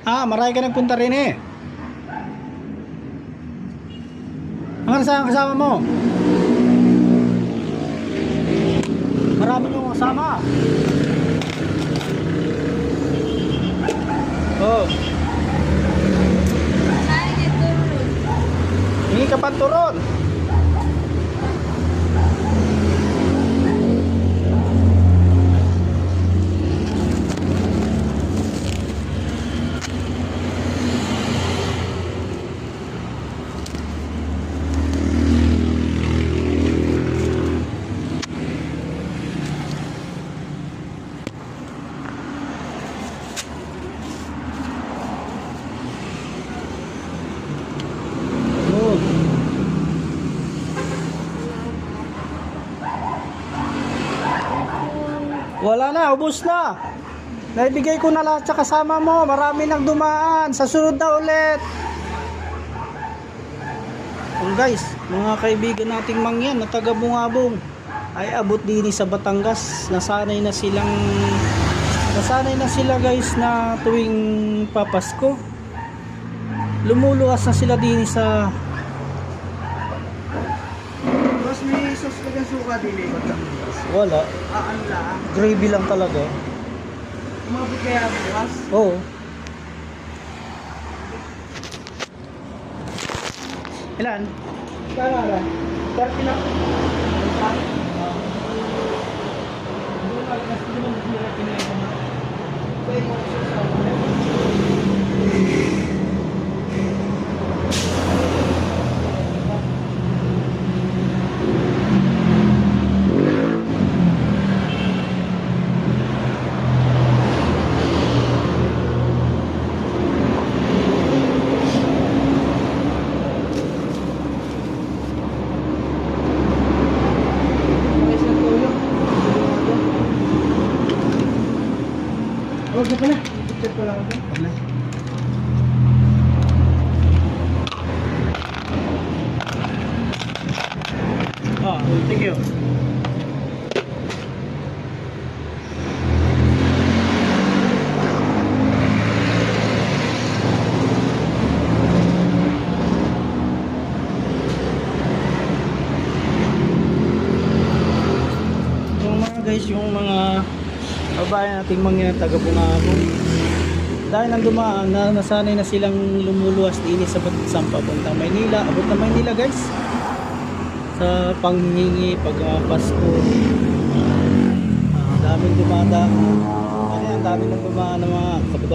Ah, marami ka nagpunta rin eh. Ang kasama mo? Marami yung kasama. Oh. Hingi ka pa turon. Wala na, ubos na. Naibigay ko na lahat sa kasama mo. Marami nang dumaan. Sa sunod na ulit. Kung guys, mga kaibigan nating mangyan na taga Bungabong ay abot din sa Batangas. Nasanay na sila guys na tuwing papasko lumuluwas na sila din sa Boss, may sauce ka ng suka din eh. wala. Ano lang? Gravy lang talaga. Umabot kaya bukas? Oo. Ilan? Kala lang. 30 lang. Huwag na pala. Check ko lang ako. Wala. Thank you. Yung mga babae nating mga taga Bungabong dahil nang dumaan na nasanay na silang lumuluwas din sa papuntang Maynila. Abot na Maynila guys sa panghingi pag Pasko. Daming dumadaan. Ang daming nang dumaan ng mga kababayan.